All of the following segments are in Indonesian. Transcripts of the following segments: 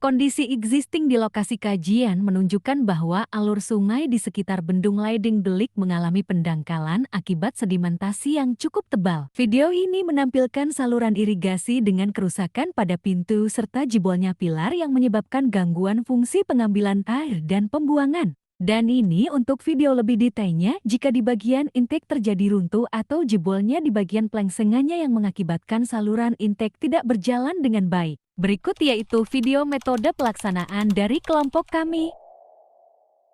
Kondisi existing di lokasi kajian menunjukkan bahwa alur sungai di sekitar Bendung Leiding Delik mengalami pendangkalan akibat sedimentasi yang cukup tebal. Video ini menampilkan saluran irigasi dengan kerusakan pada pintu serta jebolnya pilar yang menyebabkan gangguan fungsi pengambilan air dan pembuangan. Dan ini untuk video lebih detailnya jika di bagian intake terjadi runtuh atau jebolnya di bagian plengsengannya yang mengakibatkan saluran intake tidak berjalan dengan baik. Berikut yaitu video metode pelaksanaan dari kelompok kami.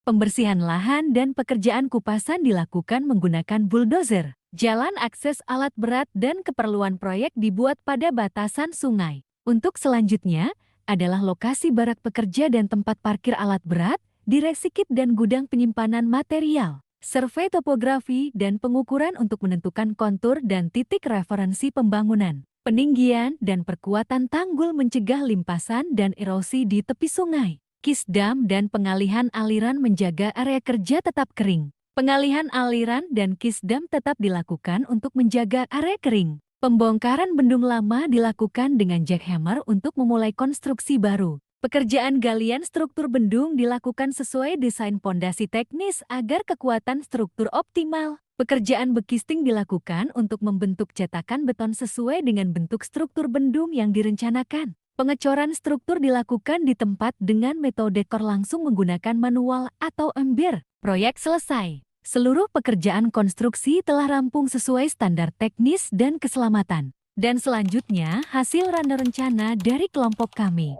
Pembersihan lahan dan pekerjaan kupasan dilakukan menggunakan bulldozer. Jalan akses alat berat dan keperluan proyek dibuat pada batasan sungai. Untuk selanjutnya adalah lokasi barak pekerja dan tempat parkir alat berat, direct kit dan gudang penyimpanan material. Survei topografi dan pengukuran untuk menentukan kontur dan titik referensi pembangunan. Peninggian dan perkuatan tanggul mencegah limpasan dan erosi di tepi sungai. Kisdam dan pengalihan aliran menjaga area kerja tetap kering. Pengalihan aliran dan kisdam tetap dilakukan untuk menjaga area kering. Pembongkaran bendung lama dilakukan dengan jackhammer untuk memulai konstruksi baru. Pekerjaan galian struktur bendung dilakukan sesuai desain pondasi teknis agar kekuatan struktur optimal. Pekerjaan bekisting dilakukan untuk membentuk cetakan beton sesuai dengan bentuk struktur bendung yang direncanakan. Pengecoran struktur dilakukan di tempat dengan metode kor langsung menggunakan manual atau ember. Proyek selesai. Seluruh pekerjaan konstruksi telah rampung sesuai standar teknis dan keselamatan. Dan selanjutnya hasil runner rencana dari kelompok kami.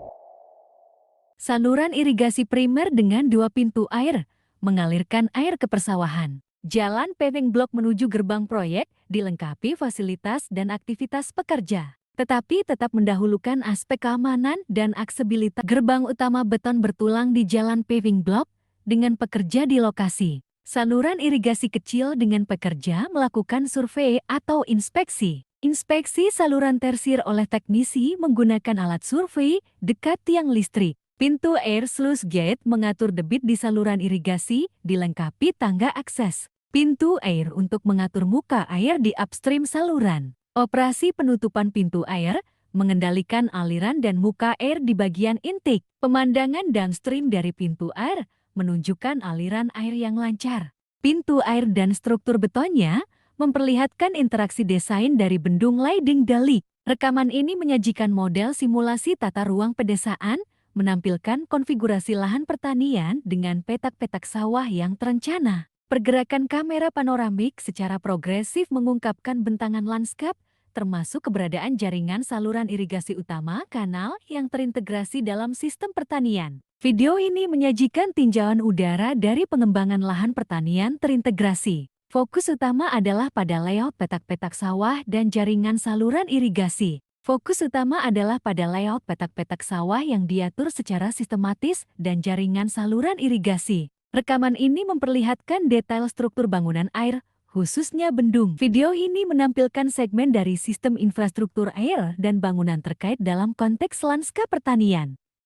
Saluran irigasi primer dengan 2 pintu air, mengalirkan air ke persawahan. Jalan paving block menuju gerbang proyek dilengkapi fasilitas dan aktivitas pekerja. Tetapi tetap mendahulukan aspek keamanan dan aksesibilitas. Gerbang utama beton bertulang di jalan paving block dengan pekerja di lokasi. Saluran irigasi kecil dengan pekerja melakukan survei atau inspeksi. Inspeksi saluran tersir oleh teknisi menggunakan alat survei dekat tiang listrik. Pintu air sluice gate mengatur debit di saluran irigasi, dilengkapi tangga akses. Pintu air untuk mengatur muka air di upstream saluran. Operasi penutupan pintu air, mengendalikan aliran dan muka air di bagian intake. Pemandangan downstream dari pintu air, menunjukkan aliran air yang lancar. Pintu air dan struktur betonnya, memperlihatkan interaksi desain dari Bendung Leiding Delik. Rekaman ini menyajikan model simulasi tata ruang pedesaan, menampilkan konfigurasi lahan pertanian dengan petak-petak sawah yang terencana. Pergerakan kamera panoramik secara progresif mengungkapkan bentangan lanskap, termasuk keberadaan jaringan saluran irigasi utama kanal yang terintegrasi dalam sistem pertanian. Video ini menyajikan tinjauan udara dari pengembangan lahan pertanian terintegrasi. Fokus utama adalah pada layout petak-petak sawah dan jaringan saluran irigasi. Fokus utama adalah pada layout petak-petak sawah yang diatur secara sistematis dan jaringan saluran irigasi. Rekaman ini memperlihatkan detail struktur bangunan air, khususnya bendung. Video ini menampilkan segmen dari sistem infrastruktur air dan bangunan terkait dalam konteks lanskap pertanian.